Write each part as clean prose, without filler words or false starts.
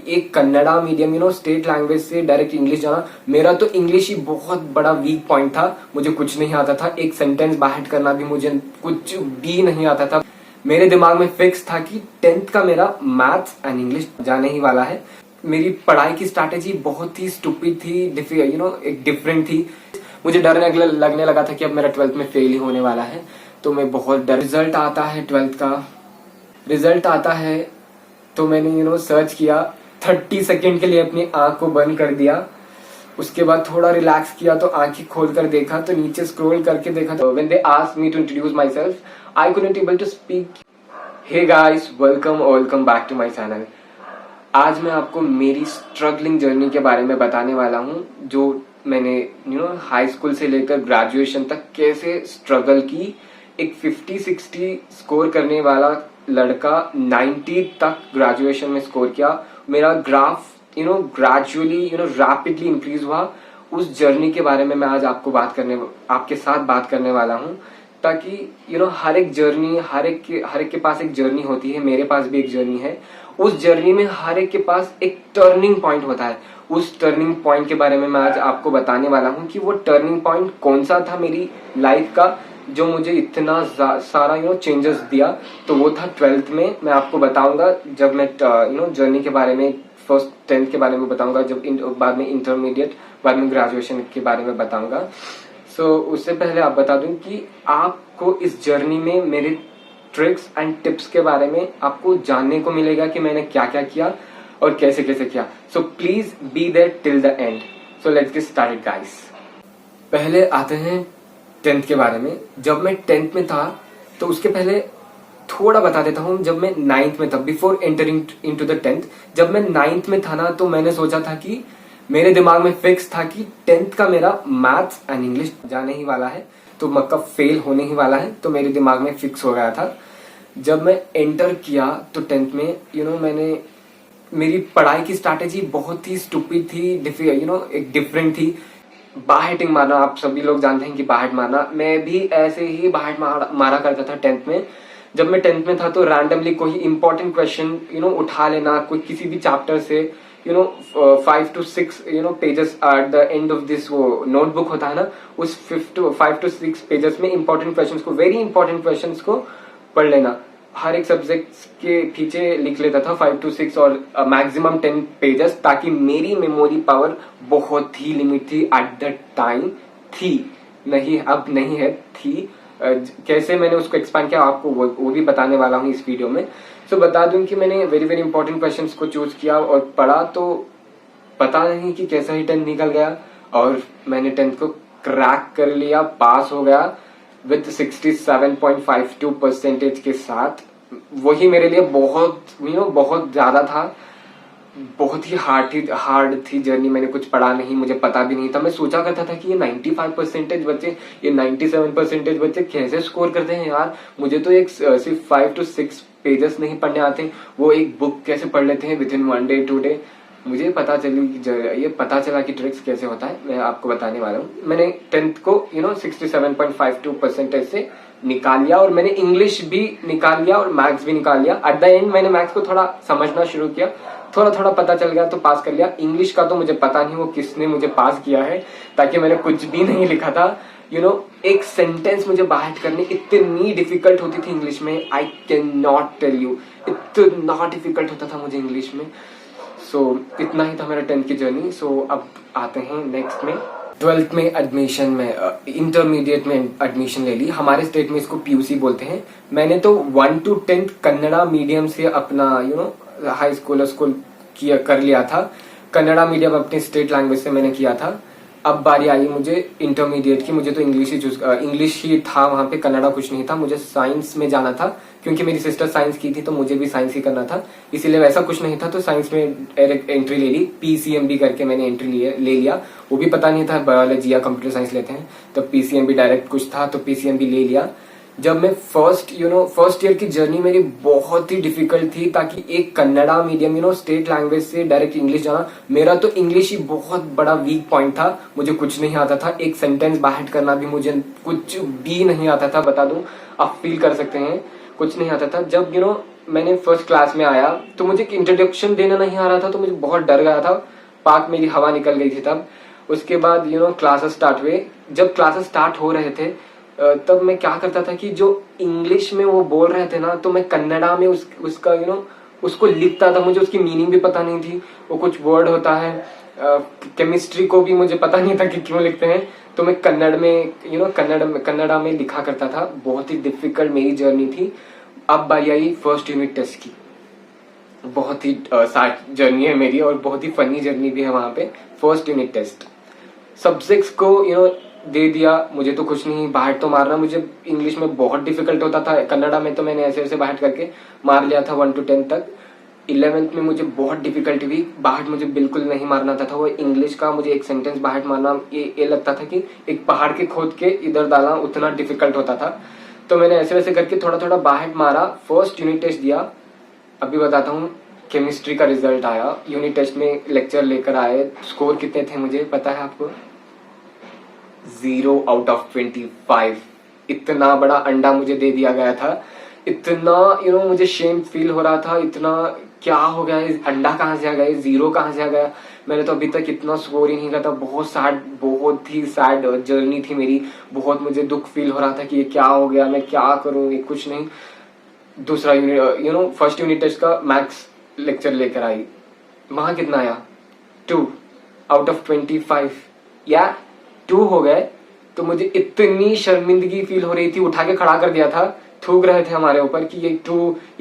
एक Kannada medium state language से direct English जाना, मेरा तो इंग्लिश ही बहुत बड़ा वीक पॉइंट था। मुझे कुछ नहीं आता था, एक सेंटेंस बाहर करना भी मुझे कुछ भी नहीं आता था। मेरे दिमाग में फिक्स था कि 10th का मेरा मैथ्स एंड इंग्लिश जाने ही वाला है। मेरी पढ़ाई की स्ट्रैटेजी बहुत ही स्टूपिड थी, एक डिफरेंट थी। मुझे डर लगने लगा था कि अब मेरा 12th में फेल ही होने वाला है, तो मैं बहुत डर। रिजल्ट आता है 12th का, रिजल्ट आता है तो मैंने सर्च किया, 30 सेकेंड के लिए अपनी आंख को बंद कर दिया। उसके बाद थोड़ा रिलैक्स किया तो आंखें खोल कर देखा, तो नीचे स्क्रॉल करके देखा तो when they asked me to introduce myself I couldn't able to speak. Hey guys, welcome back to my channel. आज मैं आपको मेरी स्ट्रगलिंग जर्नी के बारे में बताने वाला हूँ, जो मैंने हाई स्कूल से लेकर ग्रेजुएशन तक कैसे स्ट्रगल की। एक 50-60 स्कोर करने वाला लड़का 90 तक ग्रेजुएशन में स्कोर किया। मेरा ग्राफ ग्रेजुअली रैपिडली इंक्रीज हुआ। उस जर्नी के बारे में मैं आज आपके साथ बात करने वाला हूँ, ताकि हर एक जर्नी, हर एक के पास एक जर्नी होती है। मेरे पास भी एक जर्नी है। उस जर्नी में हर एक के पास एक टर्निंग पॉइंट होता है। उस टर्निंग पॉइंट के बारे में मैं आज आपको बताने वाला हूँ कि वो टर्निंग पॉइंट कौन सा था मेरी लाइफ का, जो मुझे इतना सारा चेंजेस दिया। तो वो था 12th में। मैं आपको बताऊंगा जब मैं जर्नी के बारे में, फर्स्ट 10th के बारे में बताऊंगा, जब बाद में इंटरमीडिएट, बाद में ग्रेजुएशन के बारे में बताऊंगा। उससे पहले आप बता दूं कि आपको इस जर्नी में मेरे ट्रिक्स एंड टिप्स के बारे में आपको जानने को मिलेगा कि मैंने क्या क्या किया और कैसे कैसे किया। So please be there till the end. So let's get started guys. पहले आते हैं 10th के बारे में। जब मैं 10th में था, तो उसके पहले थोड़ा बता देता हूँ। जब मैं 9th में था, before entering into the 10th, जब मैं 9th में था ना, तो मैंने सोचा था कि मेरे दिमाग में फिक्स था कि 10th का मेरा मैथ्स एंड इंग्लिश जाने ही वाला है, तो मतलब फेल होने ही वाला है। तो मेरे दिमाग में फिक्स हो गया था। जब मैं एंटर किया तो 10th में मैंने, मेरी पढ़ाई की स्ट्रैटेजी बहुत ही स्टूपिड थी, एक डिफरेंट थी। बाहेटिंग मारना, आप सभी लोग जानते हैं कि बाहेट मारना। मैं भी ऐसे ही बाहेट मारा करता था 10th में। जब मैं 10th में था तो रैंडमली कोई इंपॉर्टेंट क्वेश्चन उठा लेना, कोई किसी भी चैप्टर से 5 to 6 pages at the end of this, वो नोटबुक होता है ना, उस 5 to 6 पेजेस में इंपॉर्टेंट क्वेश्चंस को, वेरी इंपॉर्टेंट क्वेश्चंस को पढ़ लेना। हर एक सब्जेक्ट के पीछे लिख लेता था 5 to 6 और मैक्सिमम 10 पेजेस, ताकि मेरी मेमोरी पावर बहुत ही लिमिट थी एट द टाइम। थी नहीं, अब नहीं है, थी। कैसे मैंने उसको एक्सपांड किया आपको वो भी बताने वाला हूँ इस वीडियो में। बता दूं कि मैंने वेरी वेरी इंपॉर्टेंट क्वेश्चंस को चूज किया और पढ़ा, तो पता नहीं कि कैसा ही 10th निकल गया और मैंने 10th को क्रैक कर लिया, पास हो गया विद 67.52% के साथ। वही मेरे लिए बहुत बहुत ज्यादा था। बहुत ही हार्ड थी जर्नी। मैंने कुछ पढ़ा नहीं, मुझे पता भी नहीं था। मैं सोचा करता था कि ये 95% बच्चे, ये 97% बच्चे कैसे स्कोर करते हैं यार। मुझे तो सिर्फ 5 to 6 पेजेस नहीं पढ़ने आते, वो एक बुक कैसे पढ़ लेते हैं विद इन 1 day 2 day। मुझे ये पता चला कि ट्रिक्स कैसे होता है, मैं आपको बताने वाला हूँ। मैंने 10th को 67.52% से निकाल लिया और मैंने इंग्लिश भी निकाल लिया और मैथ्स भी निकाल लिया। एट द एंड मैंने मैथ्स को थोड़ा समझना शुरू किया, थोड़ा पता चल गया तो पास कर लिया। इंग्लिश का तो मुझे पता नहीं वो किसने मुझे पास किया है, ताकि मैंने कुछ भी नहीं लिखा था। एक सेंटेंस मुझे बाहर करनी इतनी डिफिकल्ट होती थी इंग्लिश में, I can not tell you, इतना डिफिकल्ट होता था मुझे इंग्लिश में। इतना ही था मेरा 10th की जर्नी। अब आते हैं नेक्स्ट में 12th में एडमिशन में, इंटरमीडिएट में एडमिशन ले ली। हमारे स्टेट में इसको पीयूसी बोलते हैं। मैंने तो 1 to 10th कन्नड़ा मीडियम से अपना हाई स्कूल कर लिया था। कन्नड़ा मीडियम अपने स्टेट लैंग्वेज से मैंने किया था। अब बारी आई मुझे इंटरमीडिएट की। मुझे तो इंग्लिश ही था वहां पे, कन्नड़ा कुछ नहीं था। मुझे साइंस में जाना था, क्योंकि मेरी सिस्टर साइंस की थी तो मुझे भी साइंस ही करना था, इसीलिए वैसा कुछ नहीं था। तो साइंस में एंट्री ले ली, PCMB करके मैंने एंट्री ले लिया। वो भी पता नहीं था बायोलॉजी या कंप्यूटर साइंस लेते हैं, तो PCMB डायरेक्ट कुछ था, तो PCMB ले लिया। जब मैं फर्स्ट ईयर की जर्नी मेरी बहुत ही डिफिकल्ट थी, ताकि एक कन्नड़ा मीडियम स्टेट लैंग्वेज से डायरेक्ट इंग्लिश जाना, मेरा तो इंग्लिश ही बहुत बड़ा वीक पॉइंट था। मुझे कुछ नहीं आता था, एक सेंटेंस बाहर करना भी मुझे कुछ भी नहीं आता था। बता दूं, आप फील कर सकते हैं कुछ नहीं आता था। जब मैंने फर्स्ट क्लास में आया तो मुझे इंट्रोडक्शन देना नहीं आ रहा था, तो मुझे बहुत डर गया था, पाक मेरी हवा निकल गई थी तब। उसके बाद क्लासेस स्टार्ट हुए। जब क्लासेस स्टार्ट हो रहे थे तब मैं क्या करता था कि जो इंग्लिश में वो बोल रहे थे ना, तो मैं कन्नड़ा में उसका उसको लिखता था। मुझे उसकी मीनिंग भी पता नहीं थी। वो कुछ वर्ड होता है, केमिस्ट्री को भी मुझे पता नहीं था कि क्यों लिखते हैं, तो मैं कन्नड़ में कन्नड़ा में लिखा करता था। बहुत ही डिफिकल्ट मेरी जर्नी थी। अब बारी आई फर्स्ट यूनिट टेस्ट की। बहुत ही सैड जर्नी है मेरी और बहुत ही फनी जर्नी भी है वहां पे। फर्स्ट यूनिट टेस्ट सब्जेक्ट्स को दे दिया। मुझे तो कुछ नहीं, बाहर तो मारना मुझे इंग्लिश में बहुत डिफिकल्ट होता था। कन्नड़ा में तो मैंने ऐसे ऐसे बाहर करके मार लिया था 1 to 10 तक। 11th में मुझे बहुत डिफिकल्टी हुई। बाहर मुझे बिल्कुल नहीं मारना था वो इंग्लिश का। मुझे एक सेंटेंस बाहर मारना ये लगता था कि एक पहाड़ के खोद के इधर डालना उतना डिफिकल्ट होता था। तो मैंने ऐसे वैसे करके थोड़ा थोड़ा बाहर मारा। फर्स्ट यूनिट टेस्ट दिया। अभी बताता हूँ केमिस्ट्री का रिजल्ट आया। यूनिट टेस्ट में लेक्चर लेकर आए। स्कोर कितने थे मुझे पता है आपको? 0 out of 25। इतना बड़ा अंडा मुझे दे दिया गया था। इतना मुझे शेम फील हो रहा था। इतना क्या हो गया, अंडा कहाँ से आ गया, 0 कहाँ से आ गया। मैंने तो अभी तक इतना स्कोर ही नहीं किया था। बहुत ही सैड जर्नी थी मेरी। बहुत मुझे दुख फील हो रहा था कि ये क्या हो गया, मैं क्या करूं, ये कुछ नहीं। दूसरा यूनिट फर्स्ट यूनिट टेस्ट का मैथ्स लेक्चर लेकर आई। वहां कितना आया? 2 out of 25 या 2 हो गए। तो मुझे इतनी शर्मिंदगी फील हो रही थी। उठा के खड़ा कर दिया था। थूक रहे थे हमारे ऊपर कि ये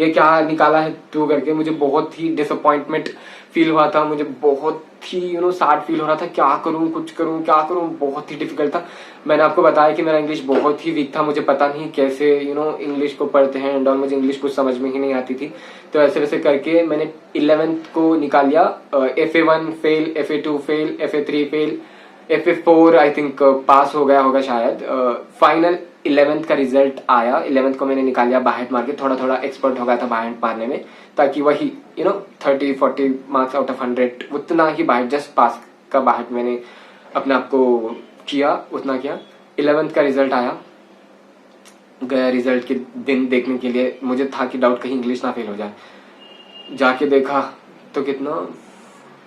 क्या निकाला है 2 करके। मुझे बहुत ही डिसअपॉइंटमेंट फील हुआ था। मुझे बहुत ही सैड फील हो रहा था। क्या करूं, कुछ करूं, क्या करूं। बहुत ही डिफिकल्ट था। मैंने आपको बताया कि मेरा इंग्लिश बहुत ही वीक था। मुझे पता नहीं कैसे इंग्लिश को पढ़ते हैं एंड ऑल। मुझे इंग्लिश कुछ समझ में ही नहीं आती थी। तो ऐसे वैसे करके मैंने 11th को निकाल लिया। FA1 fail, FA2 fail, FA3 fail, FA4 I think pass हो गया होगा शायद। फाइनल 11th का रिजल्ट आया। 11th को मैंने निकाल लिया बाहर मार के। थोड़ा थोड़ा एक्सपर्ट हो गया था बाहर मारने में, ताकि वही 30-40 मार्क्स आउट ऑफ 100 उतना ही बाहर जस्ट पास का बाहर मैंने अपने आप को किया, उतना किया। 11th का रिजल्ट आया। गया रिजल्ट के दिन देखने के लिए। मुझे था कि डाउट कहीं इंग्लिश ना फेल हो जाए। जाके देखा तो कितना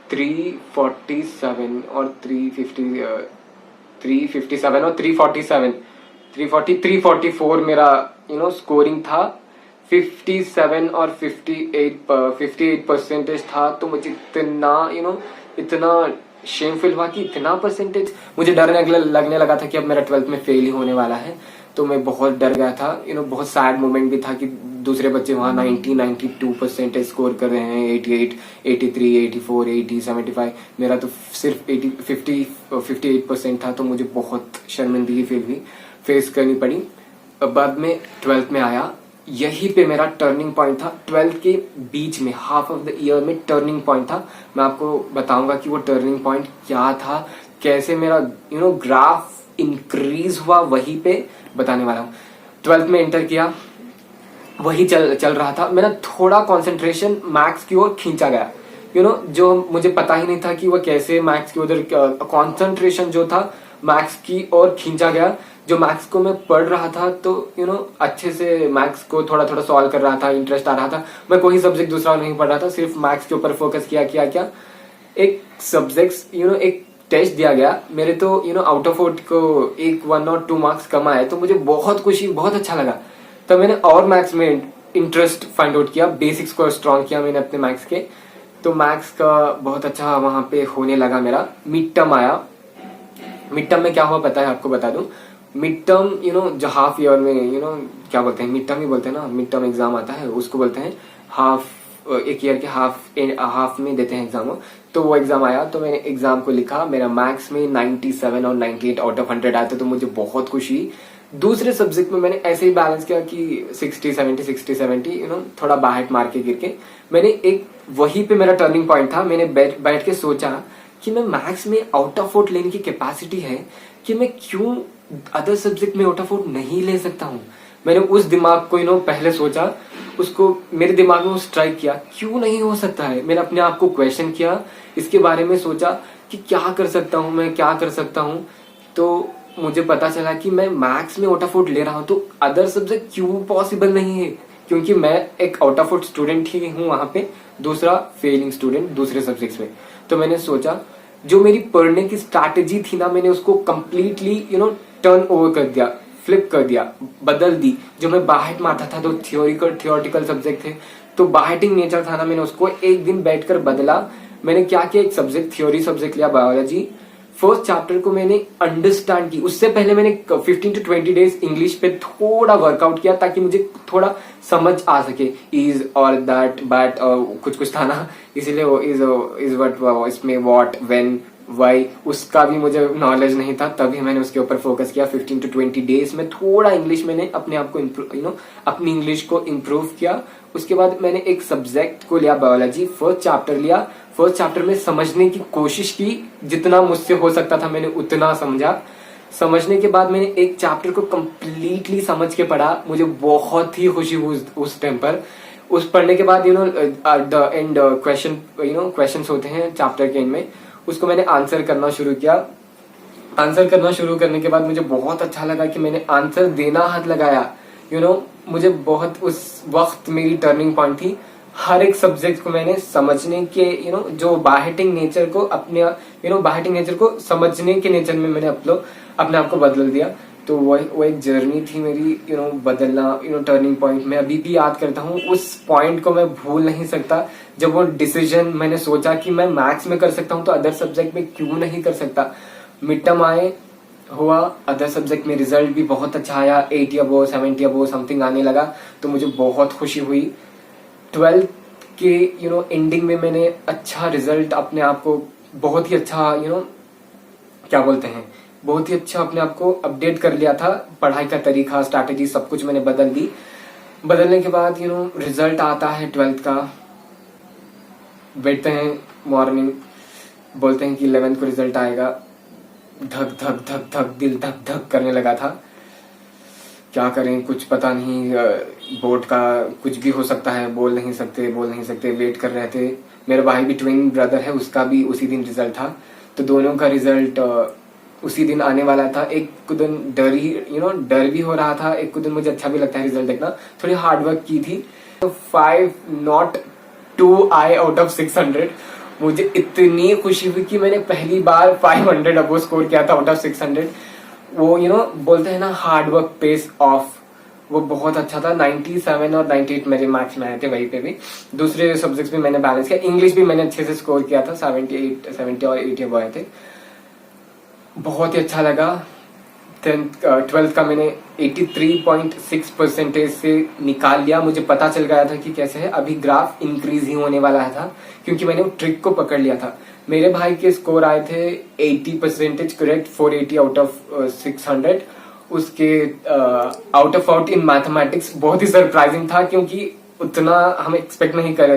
347 और 357 और 344 मेरा स्कोरिंग था। 57 और 58% था। तो मुझे इतना शेमफुल हुआ कि इतना परसेंटेज। मुझे डर लगने लगा था कि अब मेरा 12th में फेल ही होने वाला है। तो मैं बहुत डर गया था। बहुत सैड मोमेंट भी था कि दूसरे बच्चे वहां 90-92% स्कोर कर रहे हैं। 88, 83, 84, 80, 75। मेरा तो सिर्फ 58% था। तो मुझे बहुत शर्मिंदगी फेस करनी पड़ी। बाद में 12th में आया। यही पे मेरा टर्निंग पॉइंट था। 12th के बीच में हाफ ऑफ द ईयर में टर्निंग पॉइंट था। मैं आपको बताऊंगा कि वो टर्निंग पॉइंट क्या था, कैसे मेरा ग्राफ इंक्रीज हुआ, वहीं पे बताने वाला हूँ। 12th में एंटर किया, वही चल रहा था। मेरा थोड़ा कंसंट्रेशन मैथ्स की ओर खींचा गया। जो मुझे पता ही नहीं था कि वो कैसे मैथ्स की उधर कंसंट्रेशन जो था मैथ्स की ओर खींचा गया। जो मैथ्स को मैं पढ़ रहा था तो अच्छे से मैथ्स को थोड़ा थोड़ा सॉल्व कर रहा था, इंटरेस्ट आ रहा था। मैं कोई सब्जेक्ट दूसरा नहीं पढ़ रहा था, सिर्फ मैथ्स के ऊपर फोकस किया। एक सब्जेक्ट एक टेस्ट दिया गया मेरे, तो आउट ऑफ 4 को 1 और 2 मार्क्स कम आए। तो मुझे बहुत खुशी, बहुत अच्छा लगा। तो मैंने और मैथ्स में इंटरेस्ट फाइंड आउट किया, बेसिक्स को स्ट्रॉन्ग किया मैंने अपने मैथ्स के। तो मैथ्स का बहुत अच्छा वहां पे होने लगा मेरा। मिड टर्म आया। मिड टर्म में क्या हुआ पता है आपको? बता दूं, मिड टर्म जो हाफ ईयर में क्या बोलते हैं, मिड टर्म ही बोलते हैं ना। मिड टर्म एग्जाम आता है, उसको बोलते हैं हाफ, एक ईयर के हाफ में देते हैं एग्जाम। तो वो एग्जाम आया। तो मैंने एग्जाम को लिखा। मेरा मैथ्स में 97 और 98 आउट ऑफ 100 आया था। तो मुझे बहुत खुशी। दूसरे सब्जेक्ट में मैंने ऐसे ही बैलेंस किया कि 60-70 थोड़ा बाहर मार के गिर के मैंने एक, वही पे मेरा टर्निंग पॉइंट था। मैंने बैठ के सोचा कि मैं मैथ्स में आउट ऑफ 4 लेने की कैपेसिटी है, कि मैं क्यों अदर सब्जेक्ट में आउट ऑफ 4 नहीं ले सकता हूँ। मैंने उस दिमाग को पहले सोचा, उसको मेरे दिमाग में स्ट्राइक किया, क्यों नहीं हो सकता है। मैंने अपने आप को क्वेश्चन किया, इसके बारे में सोचा कि क्या कर सकता हूँ मैं, क्या कर सकता हूँ। तो मुझे पता चला कि मैं मैथ्स में आउट ऑफ 4 ले रहा हूँ, तो अदर सब्जेक्ट क्यों पॉसिबल नहीं है। क्योंकि मैं एक आउट ऑफ आउट स्टूडेंट ही हूँ वहां पे, दूसरा फेलिंग स्टूडेंट दूसरे सब्जेक्ट्स में। तो मैंने सोचा जो मेरी पढ़ने की स्ट्रैटेजी थी ना, मैंने उसको कंप्लीटली टर्न ओवर कर दिया, फ्लिप कर दिया, बदल दी। जो मैं बाहट मारता था तो थियोरिटिकल सब्जेक्ट थे, तो बाहटिंग नेचर था ना, मैंने उसको एक दिन बैठकर बदला। मैंने क्या किया, एक सब्जेक्ट थ्योरी सब्जेक्ट लिया बायोलॉजी। फर्स्ट चैप्टर को मैंने अंडरस्टैंड की, उससे पहले मैंने 15 to 20 डेज इंग्लिश पे थोड़ा वर्कआउट किया ताकि मुझे थोड़ा समझ आ सके, इज और दैट बट कुछ कुछ था ना, इसीलिए वो इज वट, इसमें वॉट व्हेन वाई उसका भी मुझे नॉलेज नहीं था, तभी मैंने उसके ऊपर फोकस किया। 15 to 20 डेज में थोड़ा इंग्लिश मैंने अपने आप को अपनी इंग्लिश को इम्प्रूव किया। उसके बाद मैंने एक सब्जेक्ट को लिया बायोलॉजी, फर्स्ट चैप्टर लिया। फर्स्ट चैप्टर में समझने की कोशिश की, जितना मुझसे हो सकता था मैंने उतना समझा। समझने के बाद मैंने एक चैप्टर को कंप्लीटली समझ के पढ़ा, मुझे बहुत ही खुशी हुई उस टाइम पर। उस पढ़ने के बाद द एंड क्वेश्चंस होते हैं चैप्टर के एंड में, उसको मैंने आंसर करना शुरू किया। आंसर करना शुरू करने के बाद मुझे बहुत अच्छा लगा कि मैंने आंसर देना हाथ लगाया। मुझे बहुत उस वक्त मेरी टर्निंग पॉइंट थी। हर एक सब्जेक्ट को मैंने समझने के जो बाहटिंग नेचर को बाहटिंग नेचर को समझने के नेचर में मैंने अपने आप को बदल दिया। तो वो एक जर्नी थी मेरी बदलना, टर्निंग पॉइंट। मैं अभी भी याद करता हूँ उस पॉइंट को, मैं भूल नहीं सकता। जब वो डिसीजन मैंने सोचा कि मैं मैथ्स में कर सकता हूँ तो अदर सब्जेक्ट में क्यों नहीं कर सकता। मिड टर्म आए, हुआ, अदर सब्जेक्ट में रिजल्ट भी बहुत अच्छा आया, 80 अबो 70 अबो समथिंग आने लगा, तो मुझे बहुत खुशी हुई। 12th के एंडिंग में मैंने अच्छा रिजल्ट, अपने आप को बहुत ही अच्छा क्या बोलते हैं, बहुत ही अच्छा अपने आप को अपडेट कर लिया था। पढ़ाई का तरीका, स्ट्रैटेजी, सब कुछ मैंने बदल दी। बदलने के बाद रिजल्ट आता है 12th का, बैठते हैं मॉर्निंग, बोलते हैं कि 11th को रिजल्ट आएगा। धक धक धक धक दिल धक धक करने लगा था। क्या करें, कुछ पता नहीं, बोर्ड का कुछ भी हो सकता है, बोल नहीं सकते। वेट कर रहे थे। मेरा भाई भी ट्विन ब्रदर है, उसका भी उसी दिन रिजल्ट था, तो दोनों का रिजल्ट उसी दिन आने वाला था। एक दिन डर भी हो रहा था, एक दिन मुझे अच्छा भी लगता है रिजल्ट देखना। थोड़ी हार्डवर्क की थी, तो 5 not 2 आए आउट ऑफ 600। मुझे इतनी खुशी हुई कि मैंने पहली बार 500 अबो स्कोर किया था आउट ऑफ 600। वो बोलते हैं ना, हार्डवर्क पेस ऑफ, वो बहुत अच्छा था। 97 और 98 मेरे मार्क्स में आए थे। वहीं पे भी दूसरे सब्जेक्ट्स भी मैंने बैलेंस किया। इंग्लिश भी मैंने अच्छे से स्कोर किया था, 70 और 80 आए थे। बहुत ही अच्छा लगा। 12th का मैंने 83.6% से निकाल लिया। मुझे पता चल गया था कि कैसे है, अभी ग्राफ इंक्रीज ही होने वाला था, क्योंकि मैंने वो ट्रिक को पकड़ लिया था। मेरे भाई के स्कोर आए थे 80% करेक्ट, 480 आउट ऑफ 600। उसके out of out in mathematics बहुत ही सरप्राइजिंग था, क्योंकि उतना हम एक्सपेक्ट नहीं कर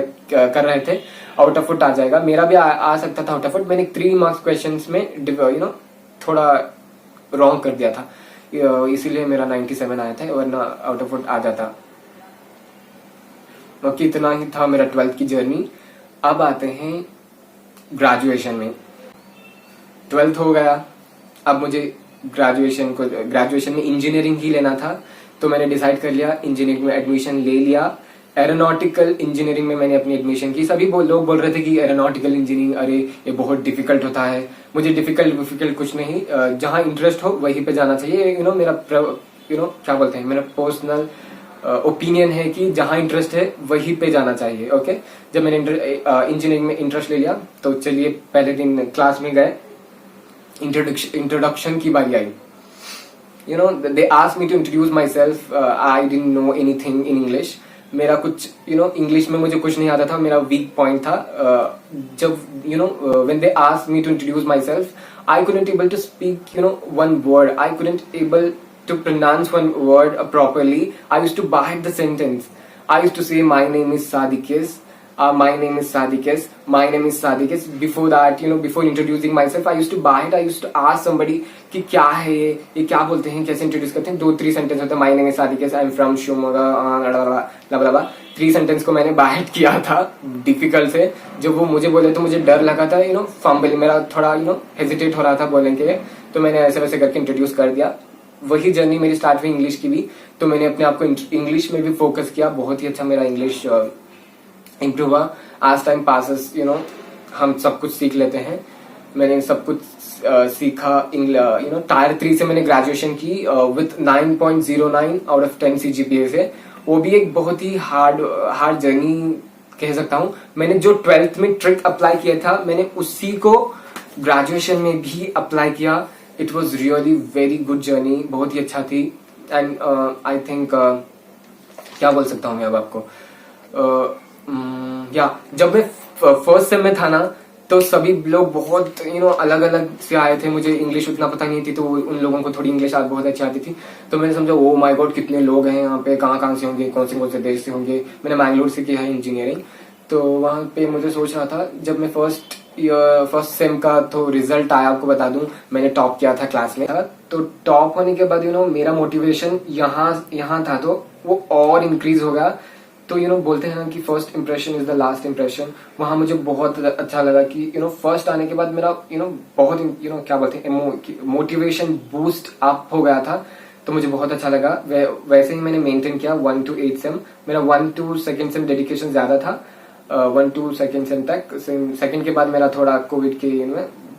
रहे थे आउट ऑफ आउट आ जाएगा। मेरा भी आ सकता था आउट ऑफ आउट। मैंने 3 मार्क्स क्वेश्चंस में थोड़ा रॉन्ग कर दिया था, इसीलिए मेरा 97 आया था, वरना आउट ऑफ आउट आ जाता। बाकी इतना ही था मेरा 12th की जर्नी। अब आते हैं ग्रेजुएशन में। 12th हो गया, अब मुझे ग्रेजुएशन में इंजीनियरिंग ही लेना था, तो मैंने डिसाइड कर लिया, इंजीनियरिंग में एडमिशन ले लिया। एरोनॉटिकल इंजीनियरिंग में मैंने अपनी एडमिशन की। सभी लोग बोल रहे थे कि एरोनॉटिकल इंजीनियरिंग, अरे ये बहुत डिफिकल्ट होता है। मुझे डिफिकल्ट कुछ नहीं, जहां इंटरेस्ट हो वहीं पे जाना चाहिए। मेरा क्या बोलते हैं, मेरा पर्सनल ओपिनियन है कि जहां इंटरेस्ट है वहीं पे जाना चाहिए। ओके, जब मैंने इंजीनियरिंग में इंटरेस्ट ले लिया, तो चलिए पहले दिन क्लास में गए, इंट्रोडक्शन की बारी आई। they asked me to introduce myself. I didn't know anything in English. मेरा कुछ इंग्लिश में मुझे कुछ नहीं आता था, मेरा वीक पॉइंट था। जब when they asked me to introduce myself, I couldn't able to speak one word. I couldn't able to pronounce one word properly. I used to bite the sentence. I used to say my name is Sadikis. My name is Sadikis. My name is Sadikis. Before that, before introducing myself, I used to bite. I used to ask somebody कि क्या है ये क्या बोलते हैं, कैसे introduce करते हैं। 2-3 सेंटेंस होते हैं, माय नेम इज सादिकेस, I am from Shivamogga, 3 sentence को मैंने बाइट किया था डिफिकल्ट से। जब वो मुझे बोले तो मुझे डर लगा था, फंबल, मेरा थोड़ा हेजिटेट हो रहा था बोलने के लिए, तो मैंने ऐसे वैसे करके इंट्रोड्यूस कर दिया। वही जर्नी मेरी स्टार्ट हुई इंग्लिश की भी, तो मैंने अपने आप को इंग्लिश में भी फोकस किया। बहुत ही अच्छा मेरा इंग्लिश इम्प्रूव हुआ। आज टाइम पासेस, हम सब कुछ सीख लेते हैं। मैंने सब कुछ सीखा। टायर 3 से मैंने ग्रेजुएशन की विथ 9.09 आउट ऑफ 10 CGPA से। वो भी एक बहुत ही हार्ड जर्नी कह सकता हूँ। मैंने जो 12th में ट्रिक अप्लाई किया था, मैंने उसी को ग्रेजुएशन में भी अप्लाई किया। It was really very good journey, बहुत ही अच्छा थी। एंड आई थिंक क्या बोल सकता हूँ मैं अब आपको, जब मैं फर्स्ट सेम में था ना, तो सभी लोग बहुत अलग अलग से आए थे। मुझे इंग्लिश उतना पता नहीं थी, तो उन लोगों को थोड़ी इंग्लिश बहुत अच्छी आती थी। तो मैंने समझा ओ माय गॉड कितने लोग हैं यहाँ पे, कहाँ से होंगे, कौन से देश से होंगे। मैंने मैंगलोर से किया है इंजीनियरिंग। तो वहां पे मुझे सोच रहा था, जब मैं फर्स्ट सेम का तो रिजल्ट आया, आपको बता दूं मैंने टॉप किया था क्लास में। तो टॉप होने के बाद मेरा मोटिवेशन यहाँ था, तो वो और इंक्रीज हो गया। तो बोलते हैं ना कि first impression is the last impression. वहां मुझे बहुत अच्छा लगा कि फर्स्ट आने के बाद मेरा बहुत क्या बोलते हैं मोटिवेशन बूस्ट अप हो गया था। तो मुझे बहुत अच्छा लगा। वैसे ही मैंने मेंटेन किया 1 to 8 सेम। मेरा 1 to 2nd सेम डेडिकेशन ज्यादा था, 1 to 2nd सेम तक। सेकंड के बाद मेरा थोड़ा कोविड के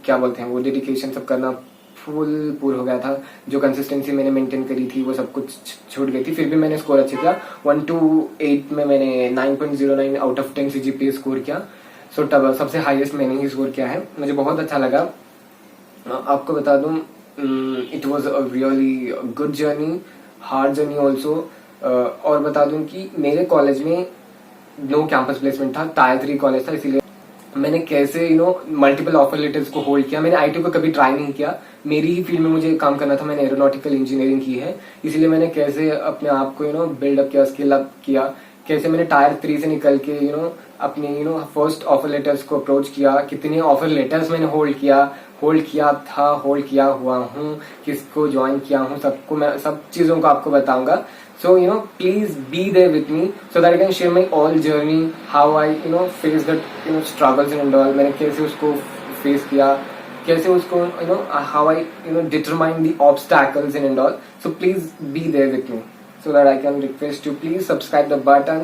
क्या बोलते हैं वो डेडिकेशन सब करना फुल पूर हो गया था। जो कंसिस्टेंसी मैंने मेंटेन करी थी वो सब कुछ छूट गई थी। फिर भी मैंने स्कोर अच्छे किया। 1 to 8 में मैंने 9.09 आउट ऑफ 10 CGPA स्कोर किया। सो तब सबसे हाईएस्ट मैंने ही स्कोर किया है। मुझे बहुत अच्छा लगा। आपको बता दूं, it was a really good journey, hard journey also. और बता दूं कि मेरे कॉलेज में नो कैंपस प्लेसमेंट था, टायर 3 कॉलेज था, इसीलिए मैंने कैसे मल्टीपल ऑफर लेटर्स को होल्ड किया। मैंने आईटी को कभी ट्राई नहीं किया, मेरी ही फील्ड में मुझे काम करना था। मैंने एरोनॉटिकल इंजीनियरिंग की है, इसलिए मैंने कैसे अपने आप को बिल्डअप किया, स्किल अप किया। कैसे मैंने टायर 3 से निकल के अपने फर्स्ट ऑफर लेटर्स को अप्रोच किया। कितने ऑफर लेटर्स मैंने होल्ड किया हुआ हूँ, किसको ज्वाइन किया हूँ, सबको मैं सब चीजों को आपको बताऊंगा। So please be there with me so that I can share my all journey, how I face that struggles and all. मैंने कैसे उसको face किया, कैसे उसको how I determine the obstacles and all. So please be there with me so that I can request you please subscribe the button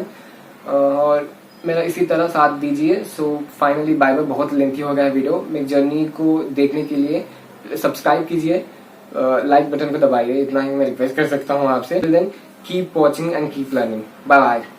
और मेरा इसी तरह साथ दीजिए। So finally bye bye. बहुत लेंथी हो गया वीडियो। मेरी जर्नी को देखने के लिए सब्सक्राइब कीजिए, लाइक बटन को दबाइए, इतना ही मैं रिक्वेस्ट कर सकता हूँ आपसे। Then keep watching and keep learning. Bye bye.